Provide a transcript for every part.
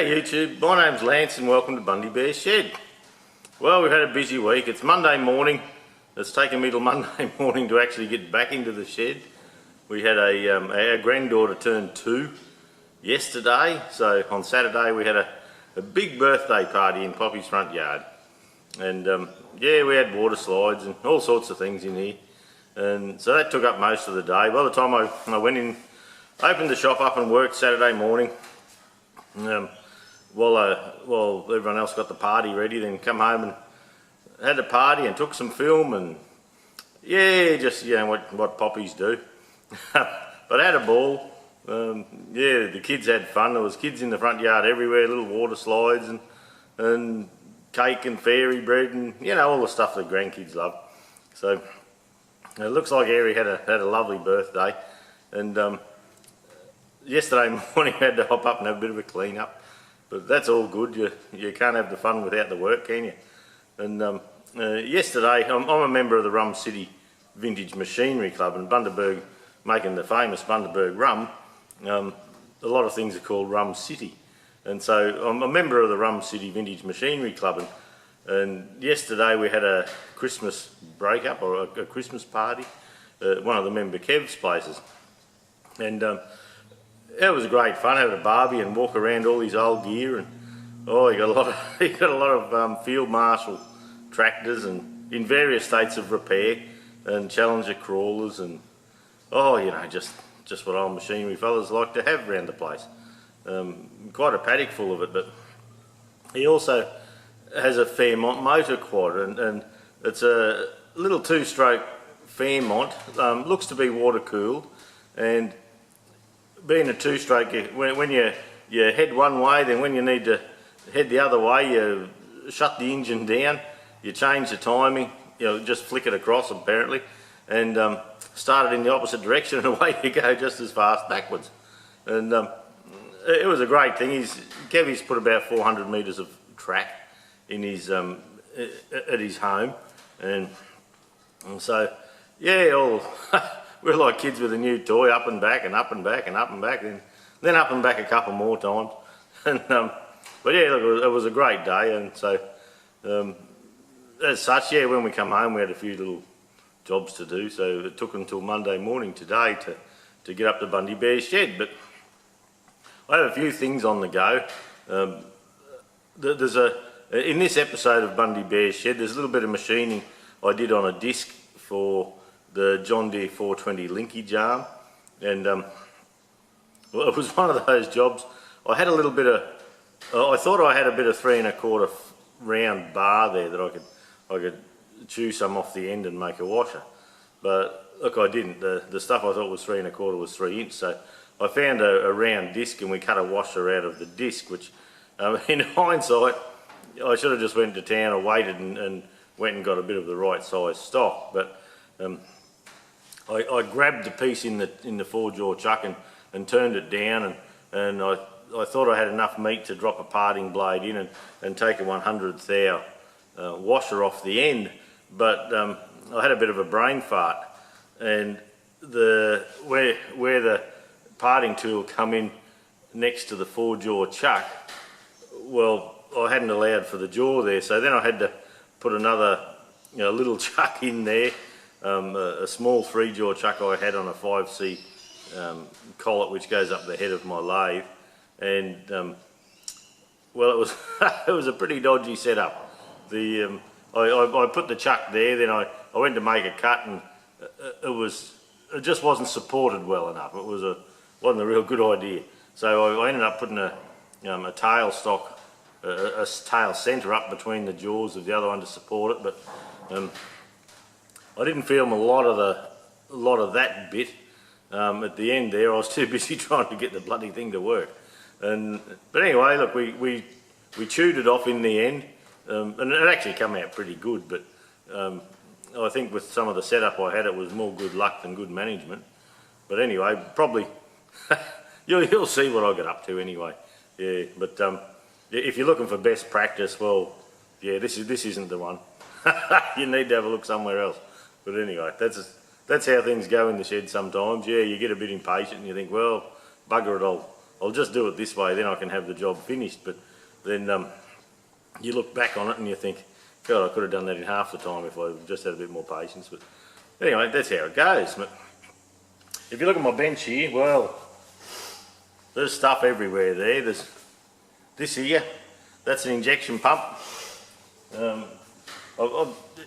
G'day YouTube, my name's Lance and welcome to Bundy Bear Shed. Well, we've had a busy week. It's Monday morning. It's taken me till Monday morning to actually get back into the shed. We had our granddaughter turned 2 yesterday, so on Saturday we had a big birthday party in Poppy's front yard. And yeah, we had water slides and all sorts of things in here. And so that took up most of the day. By the time I went in, opened the shop up and worked Saturday morning, while everyone else got the party ready, then come home and had a party and took some film and yeah, just what poppies do. But I had a ball. Yeah, the kids had fun. There was kids in the front yard everywhere, little water slides and cake and fairy bread and all the stuff that grandkids love. So it looks like Airy had a lovely birthday, and yesterday morning I had to hop up and have a bit of a clean up, but that's all good. You can't have the fun without the work, can you? And yesterday, I'm a member of the Rum City Vintage Machinery Club, and Bundaberg, making the famous Bundaberg rum, a lot of things are called Rum City, and so I'm a member of the Rum City Vintage Machinery Club, and yesterday we had a Christmas break-up, or a Christmas party at one of the member Kev's places, and it was great fun. Having a barbie and walk around all his old gear, and oh, he got a lot of field marshal tractors and in various states of repair, and Challenger crawlers, and oh, just what old machinery fellas like to have around the place. Quite a paddock full of it, but he also has a Fairmont motor quad, and it's a little 2-stroke Fairmont. Looks to be water cooled, and being a 2-stroke, when you head one way, then when you need to head the other way, you shut the engine down, you change the timing, just flick it across apparently, and start it in the opposite direction, and away you go just as fast backwards. And it was a great thing. Kevy's put about 400 metres of track in his at his home, and so yeah, we're like kids with a new toy, up and back and up and back and up and back, and then up and back a couple more times. And but yeah, look, it was a great day, and so as such, yeah, when we come home we had a few little jobs to do, so it took until Monday morning today to get up to Bundy Bear Shed. But I have a few things on the go. In this episode of Bundy Bear Shed, there's a little bit of machining I did on a disc for the John Deere 420 linkage arm, and well, it was one of those jobs. I had a little bit of, I thought I had a bit of 3 1/4 round bar there that I could chew some off the end and make a washer, but look, I didn't. The stuff I thought was 3 1/4 was 3 inch, so I found a round disc and we cut a washer out of the disc, which in hindsight I should have just went to town or waited and went and got a bit of the right size stock, but I grabbed the piece in the 4-jaw chuck and turned it down, and I thought I had enough meat to drop a parting blade in and take a 100th hour washer off the end, but I had a bit of a brain fart, and where the parting tool come in next to the 4-jaw chuck, well, I hadn't allowed for the jaw there, so then I had to put another little chuck in there, a small 3-jaw chuck I had on a 5C collet which goes up the head of my lathe, and well, it was it was a pretty dodgy setup. I put the chuck there, then I went to make a cut, and it just wasn't supported well enough. It wasn't a real good idea. So I ended up putting a tail stock, a tail centre up between the jaws of the other one to support it, but I didn't film a lot of that bit. At the end there, I was too busy trying to get the bloody thing to work. But anyway, look, we chewed it off in the end, and it actually came out pretty good. But I think with some of the setup I had, it was more good luck than good management. But anyway, probably you'll see what I got up to anyway. Yeah, but if you're looking for best practice, well, yeah, this isn't the one. You need to have a look somewhere else. But anyway, that's how things go in the shed sometimes. Yeah, you get a bit impatient and you think, well, bugger it, I'll just do it this way, then I can have the job finished. But then you look back on it and you think, God, I could have done that in half the time if I just had a bit more patience. But anyway, that's how it goes. But if you look at my bench here, well, there's stuff everywhere there. There's this here, that's an injection pump.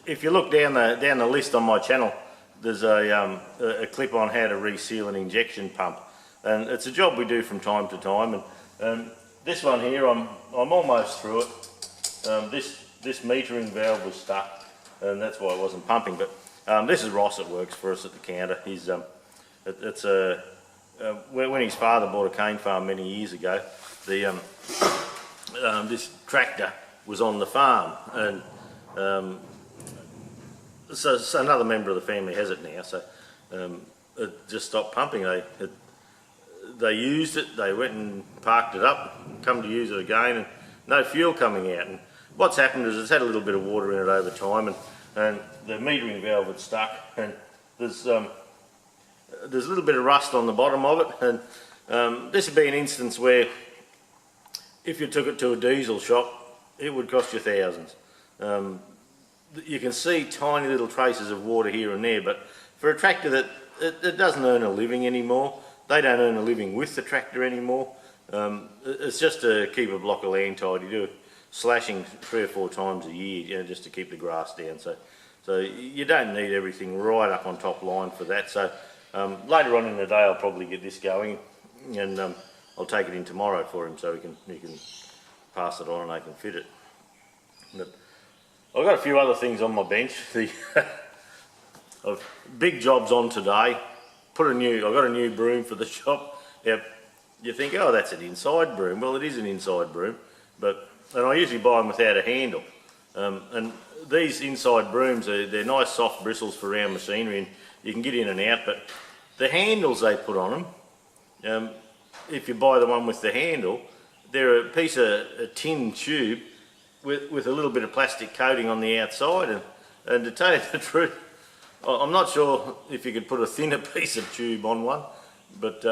If you look down the list on my channel, there's a clip on how to reseal an injection pump, and it's a job we do from time to time. And this one here, I'm almost through it. This metering valve was stuck, and that's why it wasn't pumping. But this is Ross that works for us at the counter. He's when his father bought a cane farm many years ago, this tractor was on the farm, and so another member of the family has it now. So it just stopped pumping. They used it. They went and parked it up, come to use it again, and no fuel coming out. And what's happened is it's had a little bit of water in it over time, and the metering valve had stuck, and there's a little bit of rust on the bottom of it. And this would be an instance where if you took it to a diesel shop, it would cost you thousands. You can see tiny little traces of water here and there, but for a tractor that it doesn't earn a living anymore, they don't earn a living with the tractor anymore. It's just to keep a block of land tidy. You do it slashing 3 or 4 times a year, just to keep the grass down. So you don't need everything right up on top line for that. So later on in the day, I'll probably get this going, and I'll take it in tomorrow for him so he can pass it on and they can fit it. But I've got a few other things on my bench. I've big jobs on today. I've got a new broom for the shop. Yep. You think, oh, that's an inside broom. Well, it is an inside broom, and I usually buy them without a handle. And these inside brooms, they're nice soft bristles for round machinery, and you can get in and out. But the handles they put on them, if you buy the one with the handle, they're a piece of a tin tube with a little bit of plastic coating on the outside. And to tell you the truth, I'm not sure if you could put a thinner piece of tube on one, but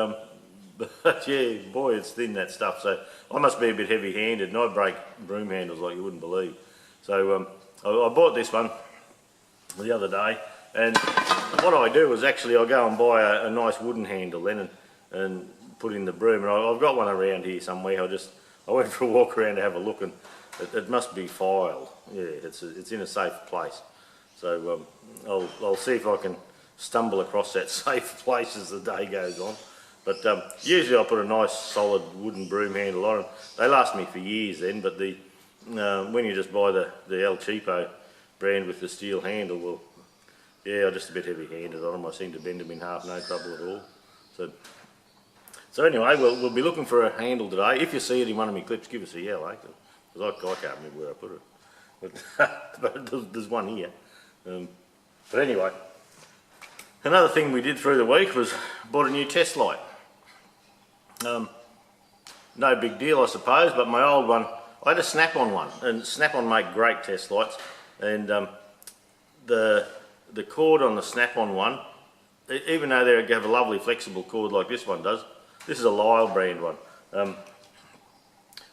yeah, boy, it's thin, that stuff. So I must be a bit heavy-handed, and I break broom handles like you wouldn't believe. So I bought this one the other day, and what I do is actually I go and buy a nice wooden handle then and put in the broom. And I've got one around here somewhere. I went for a walk around to have a look, and it must be filed. Yeah, it's in a safe place. So I'll see if I can stumble across that safe place as the day goes on. But usually I put a nice solid wooden broom handle on it. They last me for years then, but when you just buy the El Cheapo brand with the steel handle, well, yeah, I'm just a bit heavy-handed on them. I seem to bend them in half, no trouble at all. So anyway, we'll be looking for a handle today. If you see it in one of my clips, give us a yell, eh? Because I can't remember where I put it. But there's one here. But anyway, another thing we did through the week was bought a new test light. No big deal, I suppose, but my old one, I had a Snap-on one, and Snap-on make great test lights. And the cord on the Snap-on one, even though they have a lovely flexible cord like this one does, this is a Lyle brand one.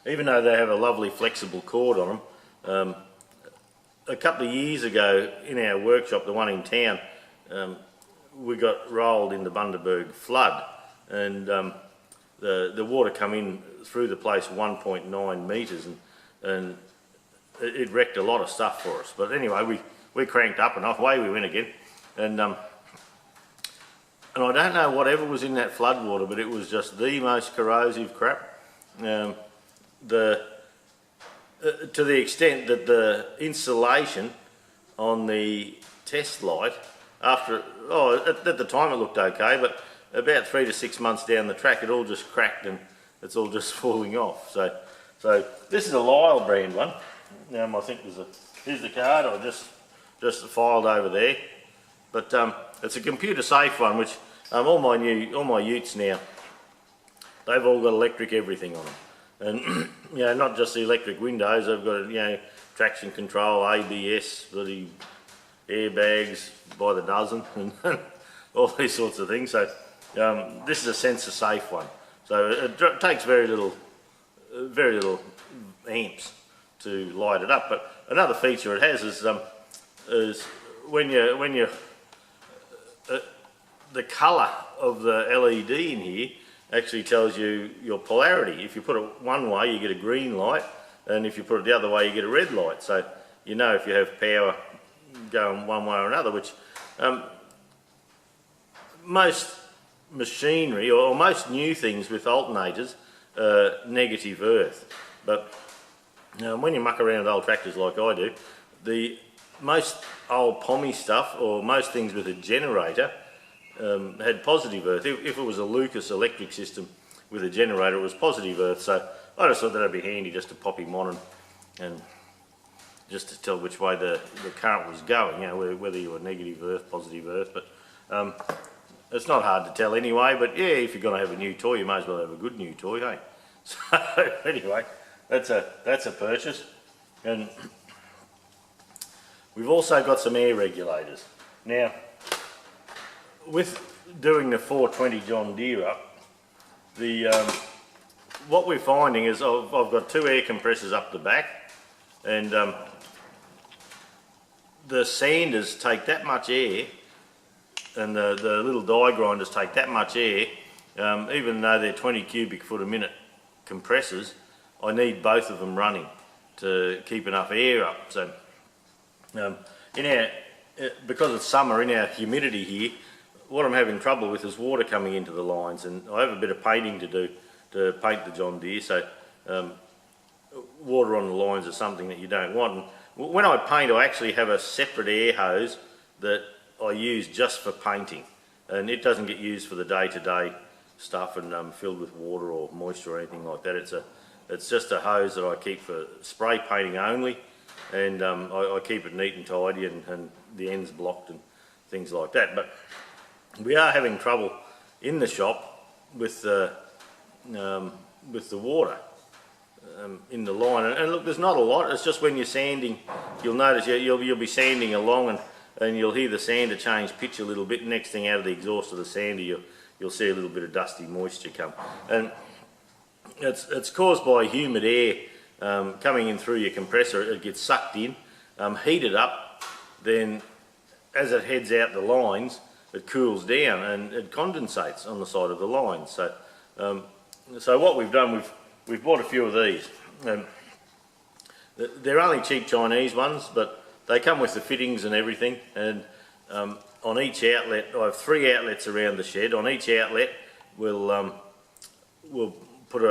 Even though they have a lovely flexible cord on them, a couple of years ago in our workshop, the one in town, we got rolled in the Bundaberg flood, and the water come in through the place 1.9 metres, and it wrecked a lot of stuff for us. But anyway, we cranked up and away we went again, and I don't know whatever was in that flood water, but it was just the most corrosive crap. To the extent that the insulation on the test light, at the time it looked okay, but about 3 to 6 months down the track, it all just cracked and it's all just falling off. So this is a Lyle brand one. I think here's the card. I just filed over there, but it's a computer safe one, which all my utes now, they've all got electric everything on them. And not just the electric windows, they've got traction control, ABS, bloody airbags by the dozen, and all these sorts of things. So this is a sensor safe one. So it takes very little amps to light it up. But another feature it has is when you the colour of the LED in here actually tells you your polarity. If you put it one way, you get a green light, and if you put it the other way, you get a red light. So you know if you have power going one way or another, which most machinery or most new things with alternators are negative earth. But when you muck around with old tractors like I do, most old pommy stuff or most things with a generator had positive earth. If it was a Lucas electric system with a generator, it was positive earth. So I just thought that'd be handy just to pop him on and just to tell which way the current was going, you know, whether you were negative earth, positive earth. But it's not hard to tell anyway. But yeah, if you're going to have a new toy, you may as well have a good new toy, hey? So anyway, that's a purchase. And we've also got some air regulators. Now, with doing the 420 John Deere up, what we're finding is I've got two air compressors up the back, and the sanders take that much air, and the little die grinders take that much air, even though they're 20 cubic foot a minute compressors. I need both of them running to keep enough air up. So because it's summer, in our humidity here, what I'm having trouble with is water coming into the lines, and I have a bit of painting to do to paint the John Deere, so water on the lines is something that you don't want. And when I paint, I actually have a separate air hose that I use just for painting, and it doesn't get used for the day-to-day stuff and filled with water or moisture or anything like that. It's just a hose that I keep for spray painting only, and I keep it neat and tidy, and the ends blocked and things like that. But we are having trouble in the shop with the water in the line. And look, there's not a lot. It's just when you're sanding, you'll notice you'll be sanding along, and you'll hear the sander change pitch a little bit. Next thing, out of the exhaust of the sander, you'll see a little bit of dusty moisture come. And it's caused by humid air coming in through your compressor. It gets sucked in, heated up, then as it heads out the lines, it cools down and it condensates on the side of the line. So what we've done, we've bought a few of these. They're only cheap Chinese ones, but they come with the fittings and everything. And on each outlet, I have 3 outlets around the shed. On each outlet, we'll put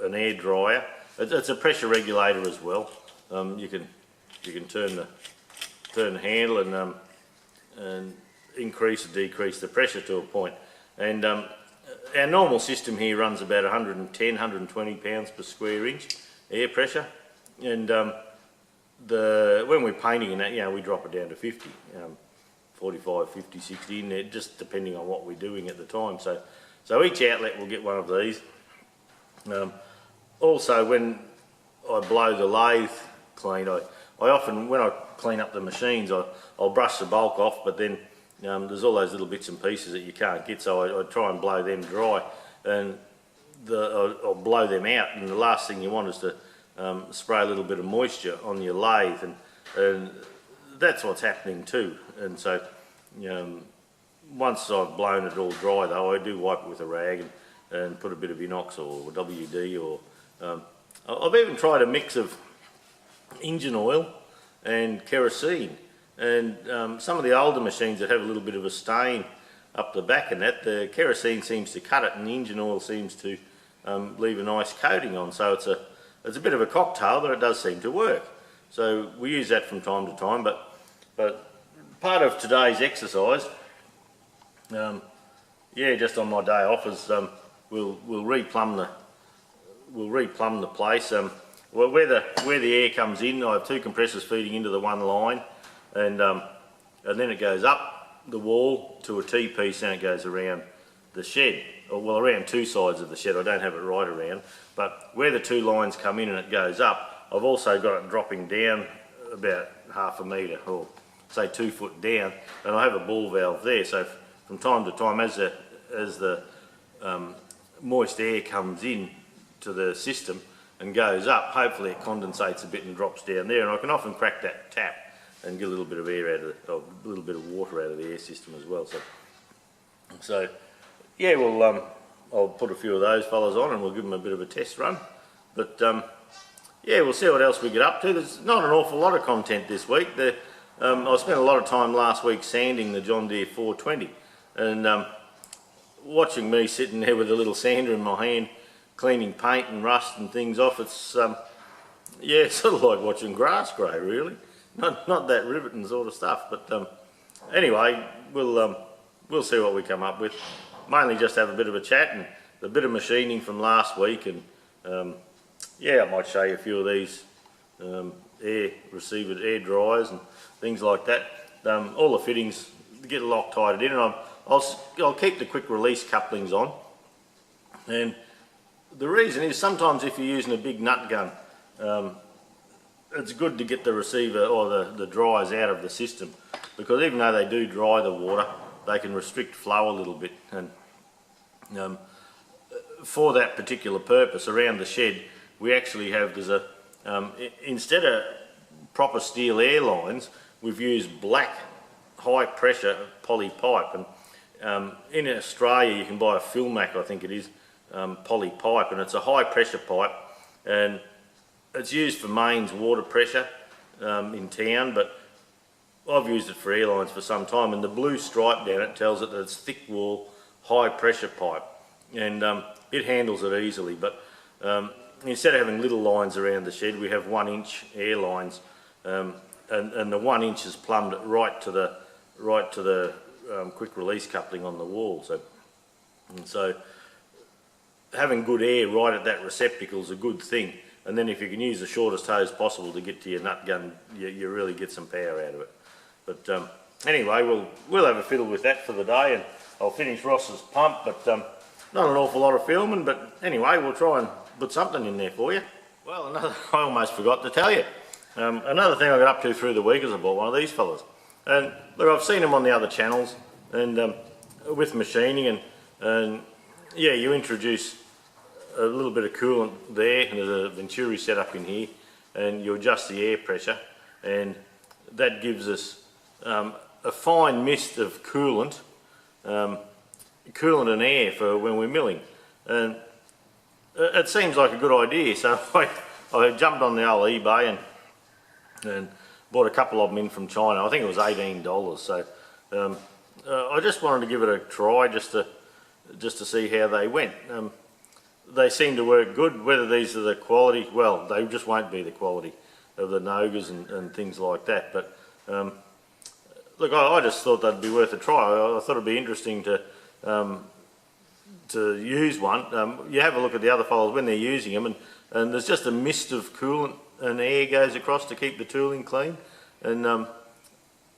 an air dryer. It's a pressure regulator as well. You can turn the handle and increase or decrease the pressure to a point. And our normal system here runs about 110, 120 pounds per square inch air pressure. And when we're painting in that, you know, we drop it down to 50, 45, 50, 60 in there, just depending on what we're doing at the time. So each outlet will get one of these. Also, when I blow the lathe clean, I often, when I clean up the machines, I'll brush the bulk off, but then there's all those little bits and pieces that you can't get, so I try and blow them dry, and I'll blow them out, and the last thing you want is to spray a little bit of moisture on your lathe, and that's what's happening too. And so once I've blown it all dry though, I do wipe it with a rag and put a bit of inox or WD, or I've even tried a mix of engine oil and kerosene. And some of the older machines that have a little bit of a stain up the back and that, the kerosene seems to cut it, and the engine oil seems to leave a nice coating on. So it's a bit of a cocktail, but it does seem to work. So we use that from time to time. But part of today's exercise, just on my day off, is we'll replumb the place. Where the air comes in, I have 2 compressors feeding into the one line. And then it goes up the wall to a T-piece, and it goes around the shed, around 2 sides of the shed. I don't have it right around, but where the 2 lines come in and it goes up, I've also got it dropping down about ½ a metre, or say 2 foot down, and I have a ball valve there. So from time to time, as the moist air comes in to the system and goes up, hopefully it condensates a bit and drops down there, and I can often crack that tap and get a little bit of air out of it, or a little bit of water out of the air system as well. So yeah, I'll put a few of those fellas on and we'll give them a bit of a test run. But yeah, we'll see what else we get up to. There's not an awful lot of content this week. I spent a lot of time last week sanding the John Deere 420, and watching me sitting there with a little sander in my hand, cleaning paint and rust and things off, it's yeah, sort of like watching grass grow, really. Not that riveting sort of stuff, but anyway, we'll see what we come up with. Mainly just have a bit of a chat and a bit of machining from last week, and yeah, I might show you a few of these air dryers and things like that. All the fittings get Loctited in, and I'll keep the quick release couplings on. And the reason is sometimes if you're using a big nut gun, it's good to get the receiver or the dryers out of the system, because even though they do dry the water, they can restrict flow a little bit. And for that particular purpose, around the shed, we actually have, instead of proper steel air lines, we've used black high pressure poly pipe. And in Australia you can buy a Filmac, I think it is, poly pipe, and it's a high pressure pipe, and it's used for mains water pressure in town, but I've used it for airlines for some time, and the blue stripe down it tells it that it's thick wall, high pressure pipe, and it handles it easily. But instead of having little lines around the shed, we have 1 inch air lines, and the 1 inch is plumbed right to the quick release coupling on the wall. So having good air right at that receptacle is a good thing. And then if you can use the shortest hose possible to get to your nut gun, you really get some power out of it. But anyway, we'll have a fiddle with that for the day, and I'll finish Ross's pump, but not an awful lot of filming, but anyway, we'll try and put something in there for you. Well, I almost forgot to tell you. Another thing I got up to through the week is I bought one of these fellas. And look, I've seen them on the other channels, and with machining, and yeah, you introduce a little bit of coolant there, and there's a Venturi set up in here, and you adjust the air pressure, and that gives us a fine mist of coolant and air for when we're milling. And it seems like a good idea, so I jumped on the old eBay and bought a couple of them in from China. I think it was $18. So I just wanted to give it a try, just to see how they went. They seem to work good. Whether these are the quality, well, they just won't be the quality of the Nogas and things like that. But look, I just thought they'd be worth a try. I thought it'd be interesting to use one. You have a look at the other fellows when they're using them, and there's just a mist of coolant and air goes across to keep the tooling clean, and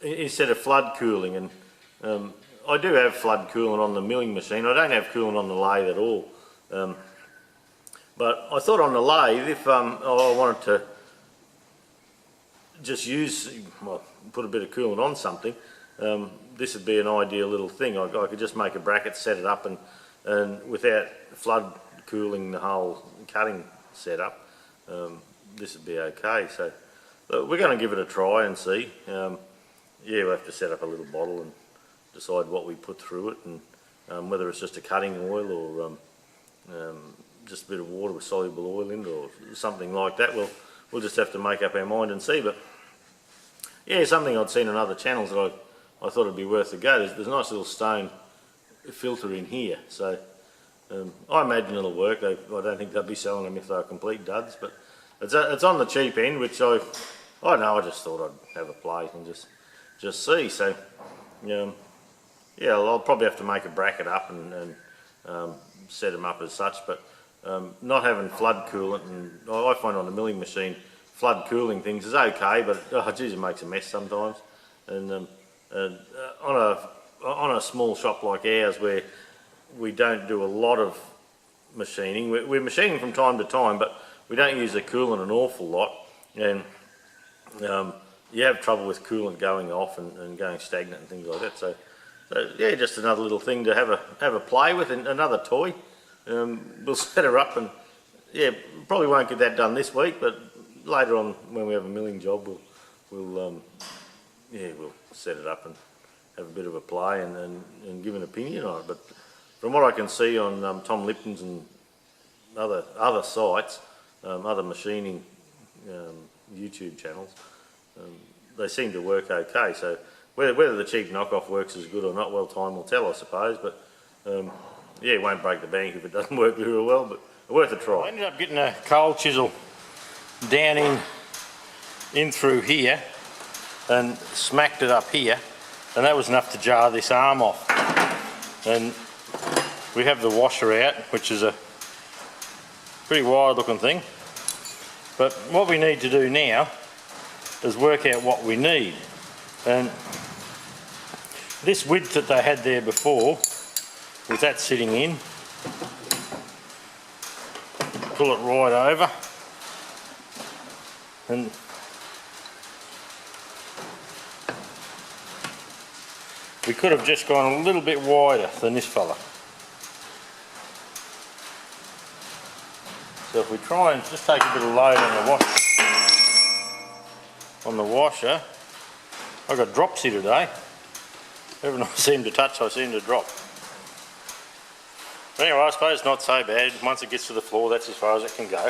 instead of flood cooling. And I do have flood coolant on the milling machine. I don't have coolant on the lathe at all. But I thought on the lathe, if I wanted to just put a bit of coolant on something, this would be an ideal little thing. I could just make a bracket, set it up, and without flood cooling the whole cutting setup, this would be okay. So we're going to give it a try and see. Yeah, we'll have to set up a little bottle and decide what we put through it, and whether it's just a cutting oil or just a bit of water with soluble oil in it or something like that. We'll just have to make up our mind and see. But yeah, something I'd seen on other channels that I thought it'd be worth a go. There's a nice little stone filter in here, so I imagine it'll work. I don't think they'll be selling them if they're complete duds, but it's on the cheap end, which I don't know, I just thought I'd have a play and just see. So yeah, I'll probably have to make a bracket up and set them up as such, but not having flood coolant, and I find on the milling machine flood cooling things is okay, but geez, it makes a mess sometimes. And on a small shop like ours, where we don't do a lot of machining, we're machining from time to time, but we don't use the coolant an awful lot, and you have trouble with coolant going off and going stagnant and things like that. So yeah, just another little thing to have a play with, and another toy. we'll set her up, and yeah, probably won't get that done this week, but later on when we have a milling job, we'll set it up and have a bit of a play and give an opinion on it. But from what I can see on Tom Lipton's and other sites, other machining YouTube channels, they seem to work okay. So whether the cheap knockoff works as good or not, well, time will tell, I suppose. But yeah, it won't break the bank if it doesn't work very well, but worth a try. I ended up getting a coal chisel down in through here and smacked it up here, and that was enough to jar this arm off. And we have the washer out, which is a pretty wide looking thing. But what we need to do now is work out what we need. And this width that they had there before, with that sitting in, pull it right over, and we could have just gone a little bit wider than this fella. So if we try and just take a bit of load on the washer, I've got drops here today. Everyone I seem to touch, I seem to drop. But anyway, I suppose it's not so bad. Once it gets to the floor, that's as far as it can go.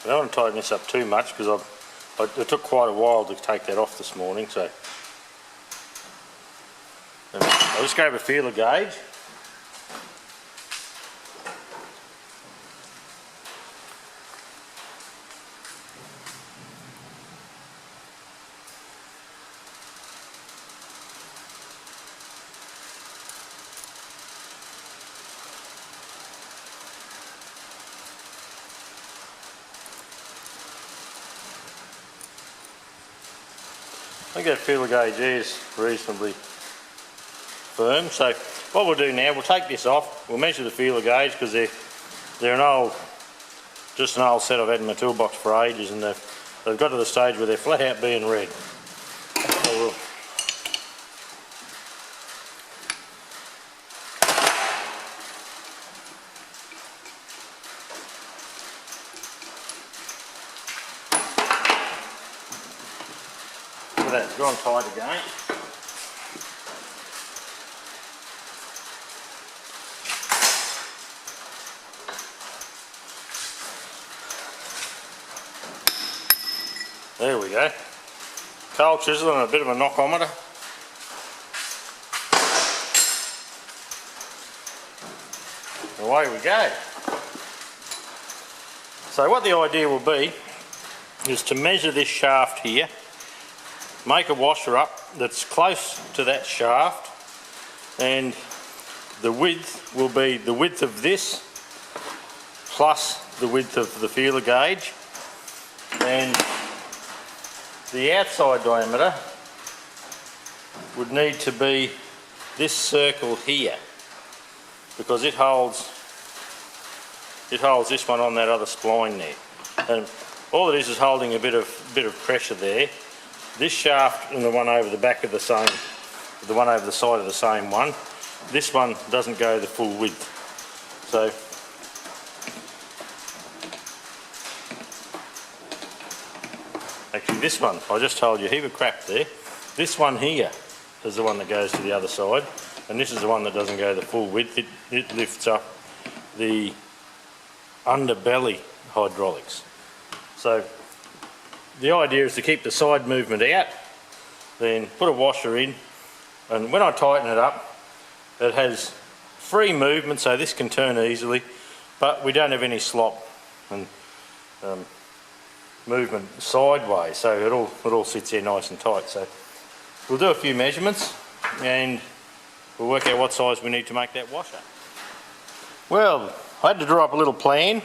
I don't want to tighten this up too much because it took quite a while to take that off this morning, so I'll just grab a feeler gauge. I think that feeler gauge is reasonably firm. So what we'll do now, we'll take this off, we'll measure the feeler gauge because they're just an old set I've had in my toolbox for ages, and they've got to the stage where they're flat out being read. So we'll that's gone tight again. There we go. Coal chisel and a bit of a knockometer. Away we go. So what the idea will be is to measure this shaft here, make a washer up that's close to that shaft, and the width will be the width of this plus the width of the feeler gauge, and the outside diameter would need to be this circle here because it holds this one on that other spline there, and all it is holding a bit of pressure there. This shaft and the one over the back of the side of the same one, this one doesn't go the full width. So actually this one, I just told you a heap of crap there. This one here is the one that goes to the other side, and this is the one that doesn't go the full width. It lifts up the underbelly hydraulics. So the idea is to keep the side movement out, then put a washer in, and when I tighten it up, it has free movement, so this can turn easily, but we don't have any slop and movement sideways, so it all sits there nice and tight. So we'll do a few measurements and we'll work out what size we need to make that washer. Well, I had to draw up a little plan.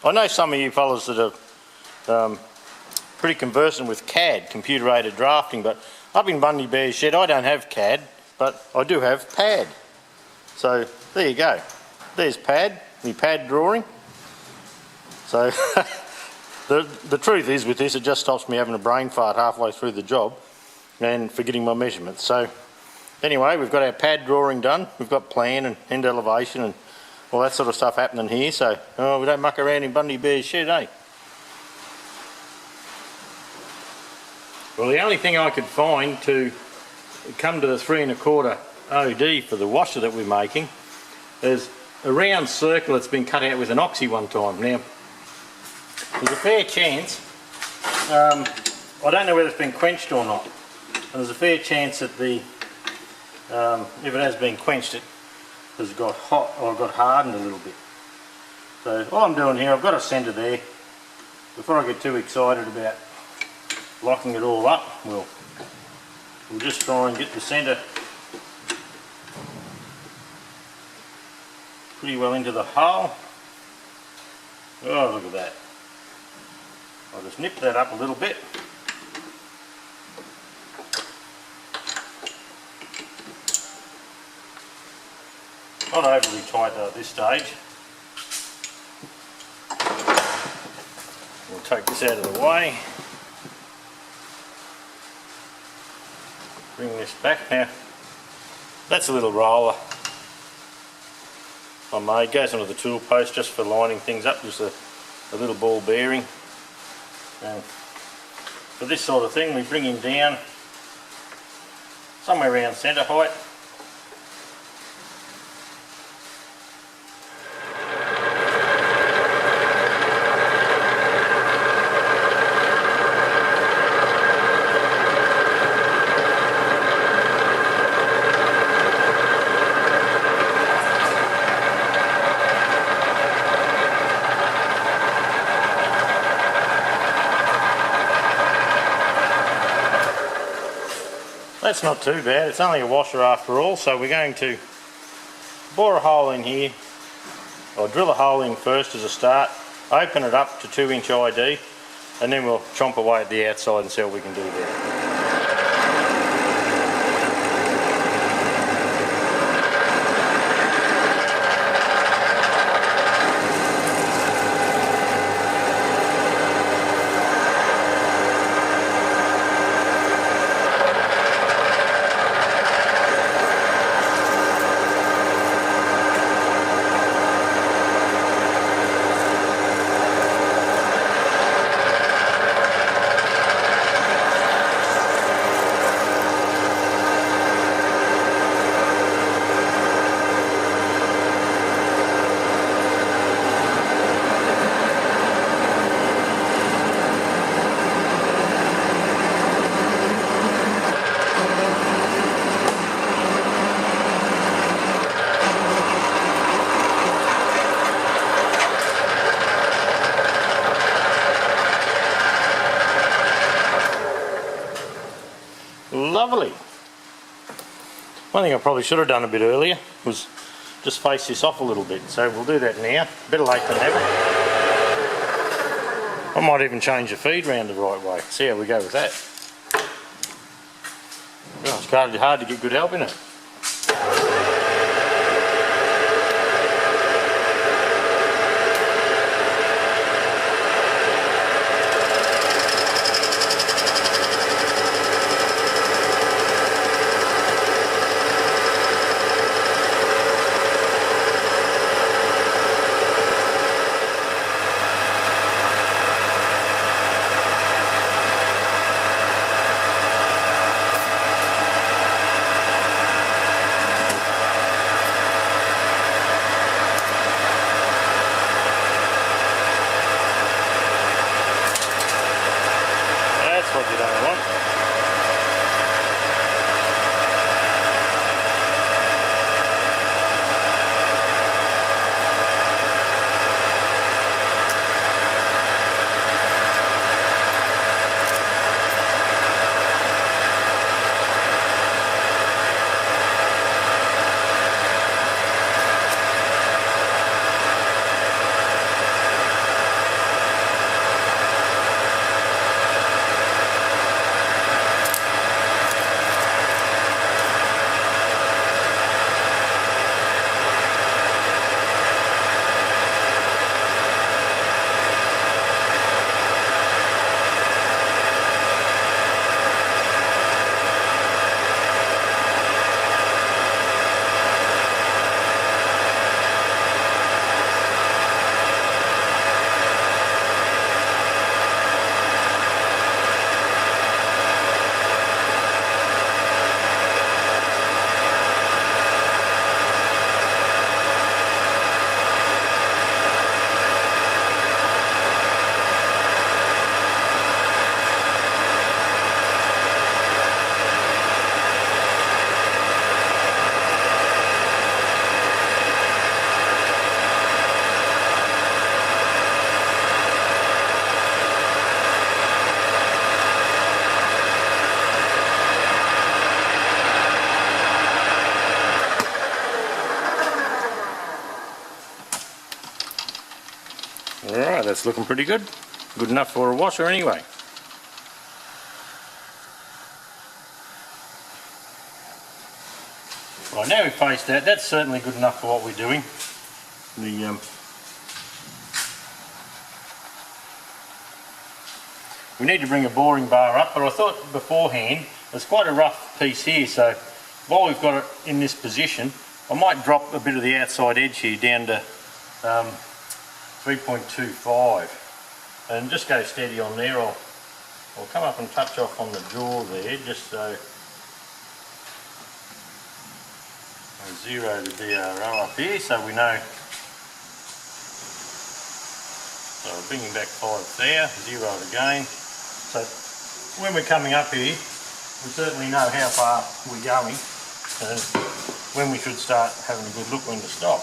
I know some of you fellas that are pretty conversant with CAD, computer aided drafting, but up in Bundy Bear's shed I don't have CAD, but I do have PAD. So there you go. There's my pad drawing. So the truth is with this, it just stops me having a brain fart halfway through the job and forgetting my measurements. So anyway, we've got our pad drawing done. We've got plan and end elevation and all that sort of stuff happening here. So we don't muck around in Bundy Bear's shed, eh? Well, the only thing I could find to come to the 3 1/4 OD for the washer that we're making is a round circle that's been cut out with an oxy one time. Now, there's a fair chance, I don't know whether it's been quenched or not, and there's a fair chance that if it has been quenched, it has got hot or got hardened a little bit. So all I'm doing here, I've got a centre there. Before I get too excited about locking it all up, we'll just try and get the centre pretty well into the hole. Oh, look at that. I'll just nip that up a little bit. Not overly tight though at this stage. We'll take this out of the way. Bring this back now. That's a little roller I made. Goes onto the tool post just for lining things up. Just a little ball bearing. And for this sort of thing, we bring him down somewhere around centre height. That's not too bad, it's only a washer after all, so we're going to bore a hole in here, or drill a hole in first as a start, open it up to 2 inch ID, and then we'll chomp away at the outside and see what we can do there. Lovely. One thing I probably should have done a bit earlier was just face this off a little bit, so we'll do that now. Better late than never. I might even change the feed round the right way. See how we go with that. Oh, it's hard to get good help in it. that's looking pretty good. Good enough for a washer anyway. Right, now we've faced that, that's certainly good enough for what we're doing. We need to bring a boring bar up, but I thought beforehand it's quite a rough piece here, so while we've got it in this position, I might drop a bit of the outside edge here down to 3.25 and just go steady on there. I'll come up and touch off on the jaw there, just so I'll zero the DRO up here so we know. So bringing back 5 there, zero it again. So when we're coming up here, we certainly know how far we're going and when we should start having a good look when to stop.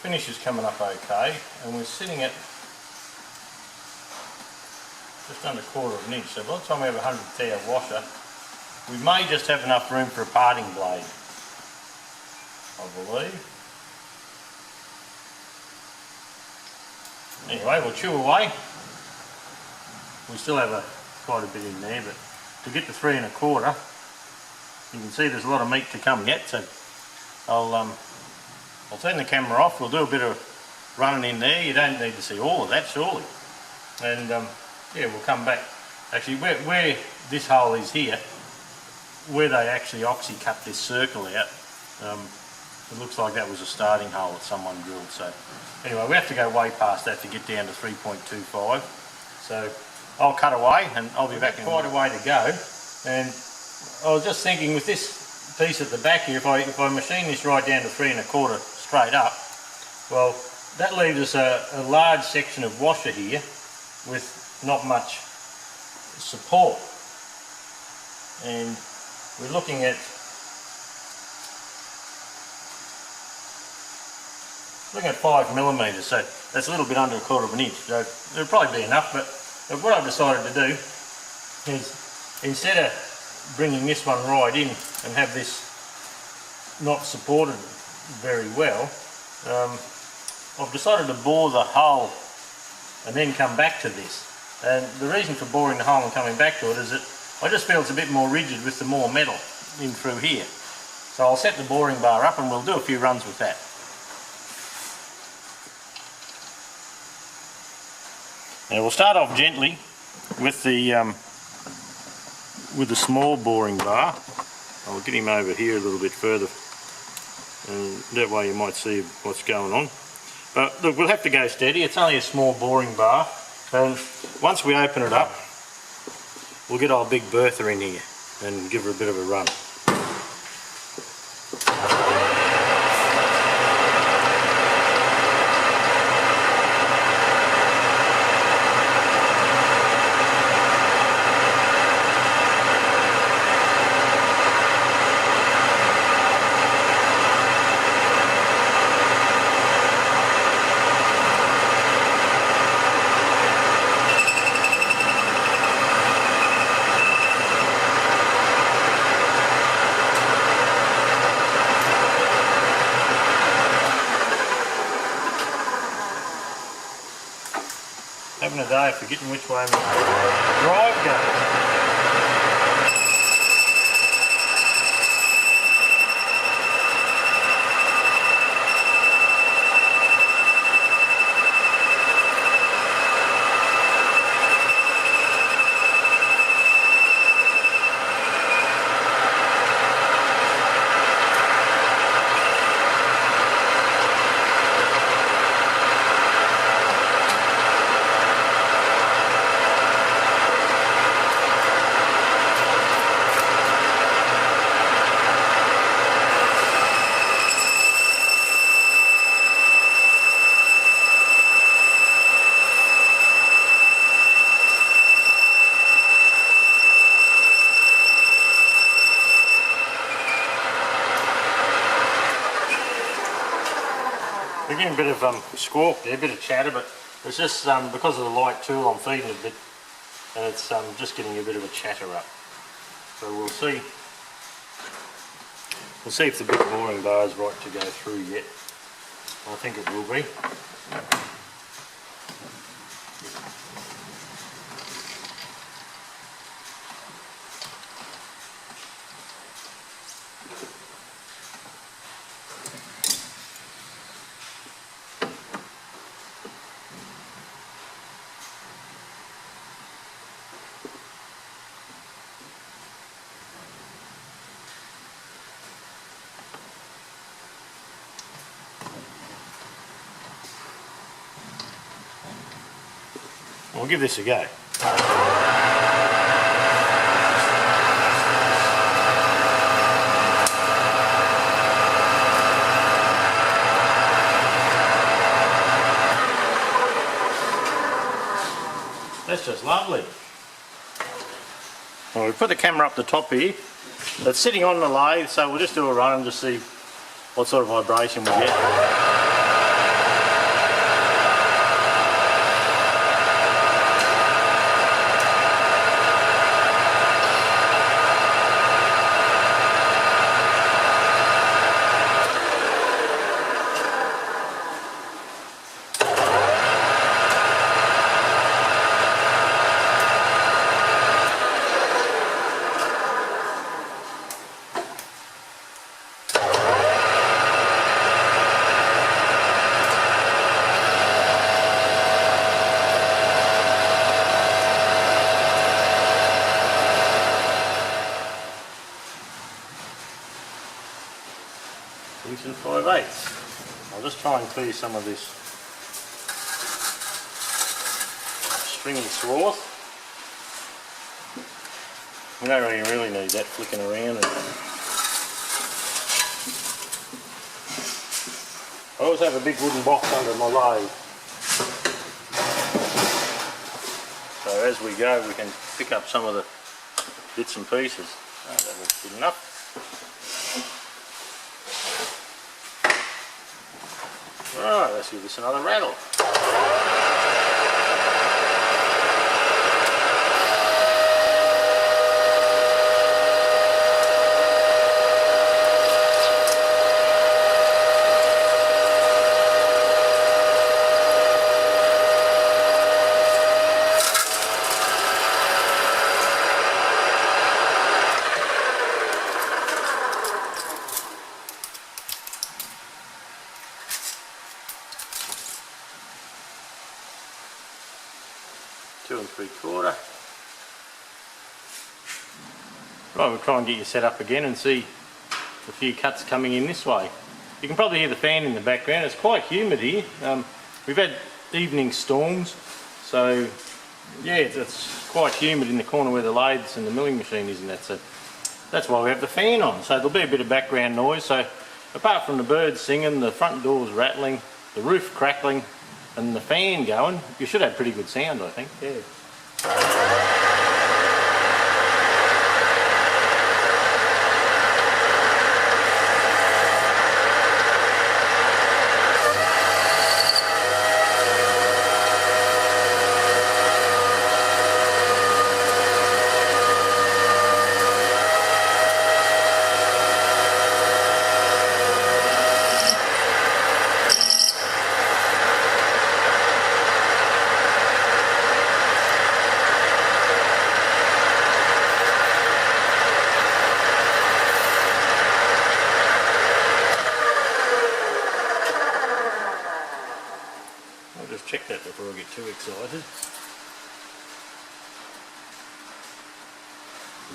Finish is coming up okay, and we're sitting at just under 1/4 inch, so by the time we have a 100th thou washer we may just have enough room for a parting blade, I believe. Anyway, we'll chew away. We still have quite a bit in there, but to get to 3 1/4 you can see there's a lot of meat to come yet, so I'll turn the camera off. We'll do a bit of running in there. You don't need to see all of that, surely. And yeah, we'll come back. Actually, where this hole is here, where they actually oxy cut this circle out, it looks like that was a starting hole that someone drilled. So anyway, we have to go way past that to get down to 3.25. So I'll cut away and I'll be back in quite a way to go. And I was just thinking, with this piece at the back here, if I machine this right down to 3 1/4 straight up, well, that leaves us a large section of washer here with not much support, and we're looking at 5mm, so that's a little bit under 1/4 inch, so it'll probably be enough. But what I've decided to do is, instead of bringing this one right in and have this not supported very well, I've decided to bore the hole and then come back to this. And the reason for boring the hole and coming back to it is that I just feel it's a bit more rigid with the more metal in through here. So I'll set the boring bar up and we'll do a few runs with that. Now we'll start off gently with the small boring bar. I'll get him over here a little bit further, and that way you might see what's going on. But look, we'll have to go steady. It's only a small boring bar, and once we open it up, we'll get our big Bertha in here and give her a bit of a run. forgetting which way my drive goes. We're getting a bit of squawk there, a bit of chatter, but it's just because of the light tool I'm feeding a bit, and it's just getting a bit of a chatter up. So we'll see if the big boring bar is right to go through yet. I think it will be. We'll give this a go. That's just lovely. Well, we put the camera up the top here. It's sitting on the lathe, so we'll just do a run and just see what sort of vibration we get. And 5/8. I'll just try and clear some of this stringy swarth. We don't really need that flicking around. I always have a big wooden box under my lathe, so as we go we can pick up some of the bits and pieces. Oh, that looks good enough. Alright, let's give this another rattle. Two and 3/4. Right, we'll try and get you set up again and see a few cuts coming in this way. You can probably hear the fan in the background. It's quite humid here. We've had evening storms, so yeah, it's quite humid in the corner where the lathes and the milling machine is, and that's why we have the fan on. So there'll be a bit of background noise. So apart from the birds singing, the front doors rattling, the roof crackling, and the fan going, you should have pretty good sound, I think. Yeah.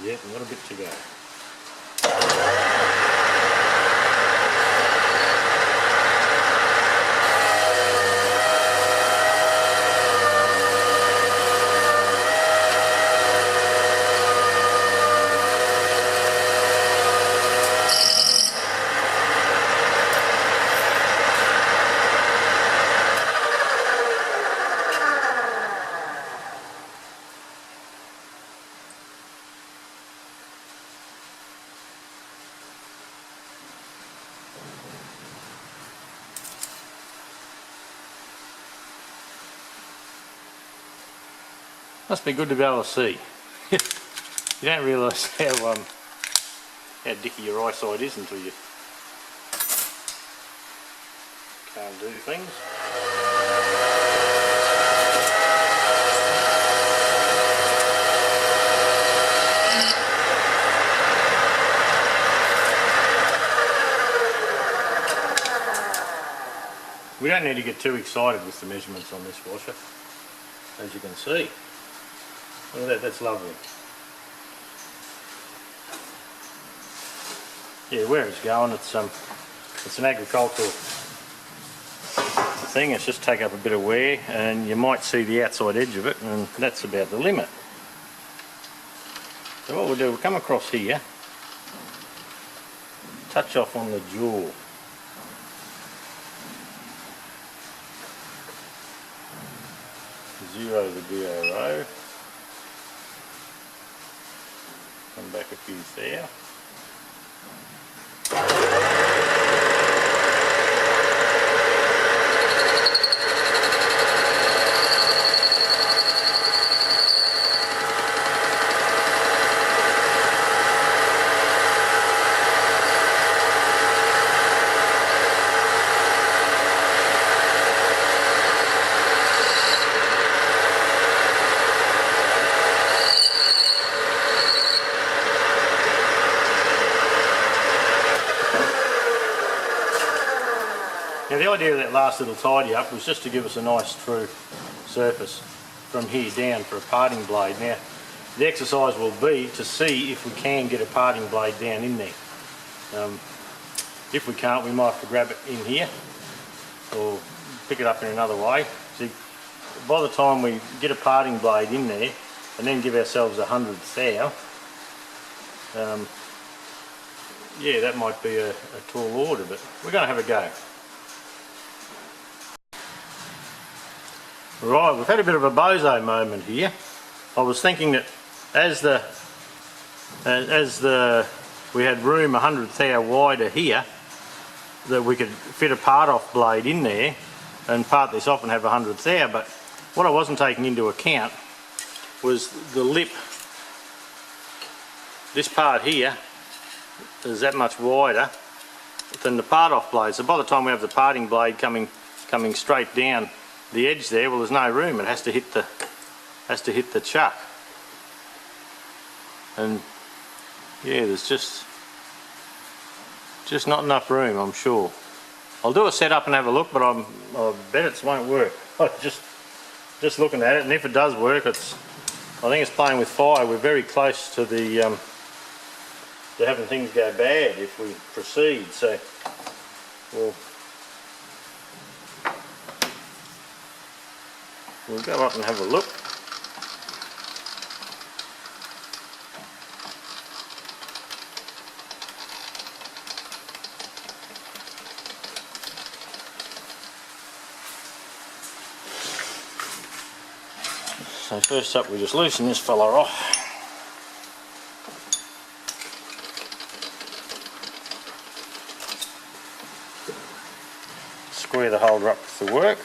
Yep, a little bit to go. Must be good to be able to see. You don't realise how dicky your eyesight is until you can't do things. We don't need to get too excited with the measurements on this washer, as you can see. Look at that, that's lovely. Yeah, where it's going, it's an agricultural thing. It's just take up a bit of wear, and you might see the outside edge of it, and that's about the limit. So what we'll do, we'll come across here, touch off on the jaw. Zero the DRO. Come back a few there. Now the idea of that last little tidy up was just to give us a nice true surface from here down for a parting blade. Now the exercise will be to see if we can get a parting blade down in there. If we can't, we might have to grab it in here or pick it up in another way. See, by the time we get a parting blade in there and then give ourselves 100th thou, yeah, that might be a tall order, but we're going to have a go. Right, we've had a bit of a bozo moment here. I was thinking that as we had room 100th thou wider here, that we could fit a part off blade in there and part this off and have 100th thou, but what I wasn't taking into account was the lip. This part here is that much wider than the part off blade, so by the time we have the parting blade coming straight down the edge there, well, there's no room. It has to hit the chuck, and yeah, there's just not enough room, I'm sure. I'll do a setup and have a look, but I bet it won't work. Just looking at it, and if it does work, I think it's playing with fire. We're very close to the to having things go bad if we proceed. So we'll go up and have a look. So first up, we just loosen this fella off. Square the holder up with the work.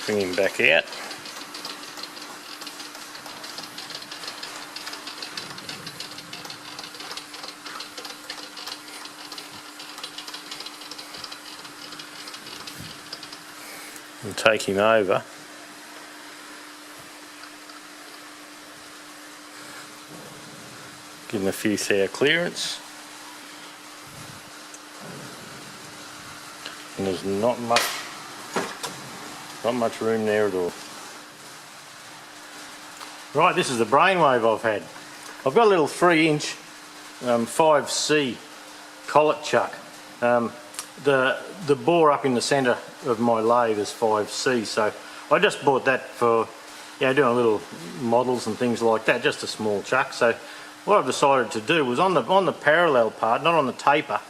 Bring him back out. And take him over. Give him a few thou clearance. and there's not much room there at all. Right, this is the brainwave I've had. I've got a little 3-inch 5C collet chuck. The bore up in the centre of my lathe is 5C, so I just bought that for doing little models and things like that, just a small chuck. So what I've decided to do was on the parallel part, not on the taper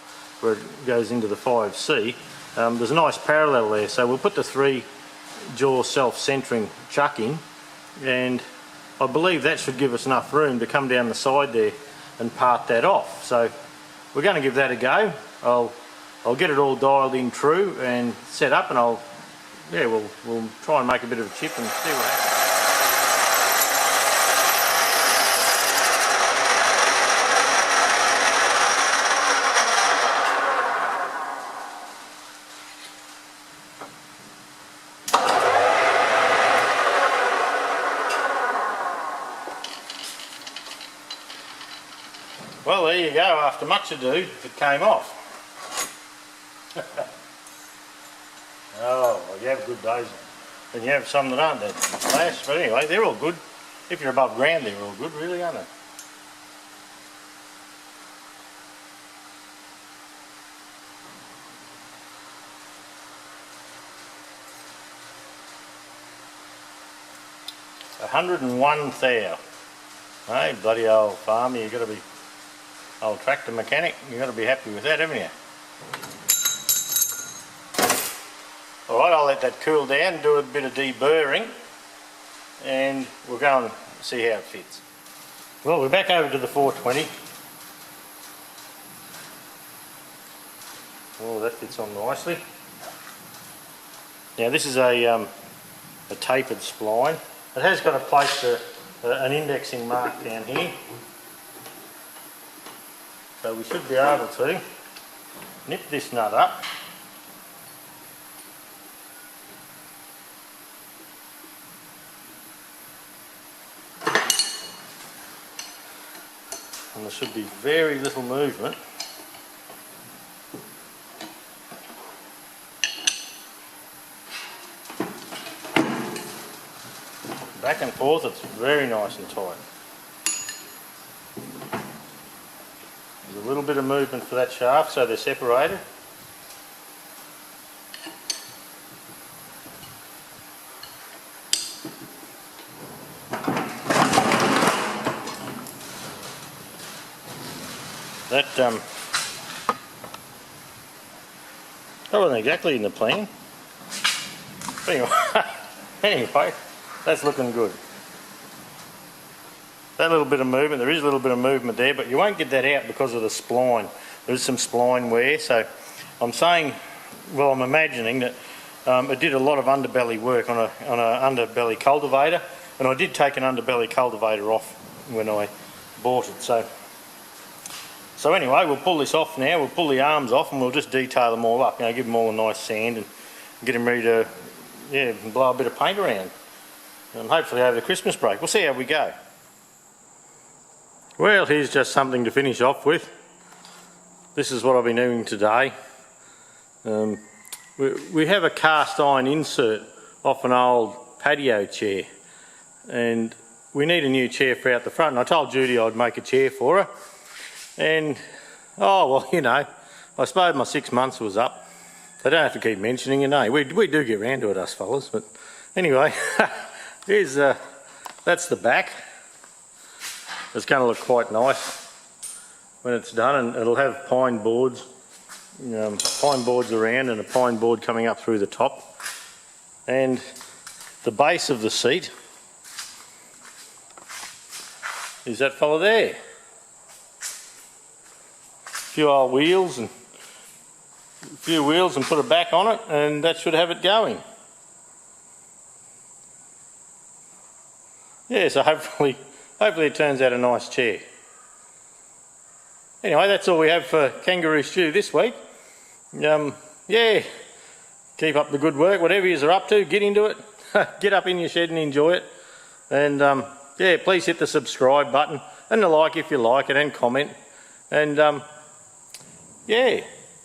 where it goes into the 5C, there's a nice parallel there, so we'll put the 3-jaw self-centering chuck in, and I believe that should give us enough room to come down the side there and part that off. So we're going to give that a go. I'll get it all dialed in true and set up, and we'll try and make a bit of a chip and see what happens. Well, there you go. After much ado, it came off. Oh, well, you have good days, and you have some that aren't that flash. But anyway, they're all good. If you're above ground, they're all good, really, aren't they? $101,000. Hey, bloody old farmer, you got to be old tractor mechanic. You got to be happy with that, haven't you? All right, I'll let that cool down, do a bit of deburring, and we'll go and see how it fits. Well, we're back over to the 420. Oh, that fits on nicely. Now this is a tapered spline. It has got a place an indexing mark down here, so we should be able to nip this nut up. And there should be very little movement. Back and forth, it's very nice and tight. There's a little bit of movement for that shaft, so they're separated. That wasn't exactly in the plan. But anyway, that's looking good. That little bit of movement, there is a little bit of movement there, but you won't get that out because of the spline. There is some spline wear, so I'm saying, well, I'm imagining that it did a lot of underbelly work on an underbelly cultivator, and I did take an underbelly cultivator off when I bought it. So anyway, we'll pull this off now. We'll pull the arms off and we'll just detail them all up. Give them all a nice sand and get them ready to blow a bit of paint around. And hopefully over the Christmas break. We'll see how we go. Well, here's just something to finish off with. This is what I've been doing today. We have a cast iron insert off an old patio chair, and we need a new chair for out the front. And I told Judy I'd make a chair for her. And, oh, well, I suppose my 6 months was up. They don't have to keep mentioning it, We do get round to it, us fellas. But anyway, that's the back. It's going to look quite nice when it's done, and it'll have pine boards around and a pine board coming up through the top. And the base of the seat is that fella there. Few old wheels and put a back on it, and that should have it going. Yeah, so hopefully it turns out a nice chair. Anyway, that's all we have for Kangaroo Stew this week. Keep up the good work. Whatever you are up to, get into it. Get up in your shed and enjoy it. And please hit the subscribe button and the like if you like it, and comment. And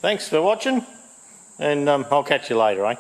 thanks for watching, and I'll catch you later, eh?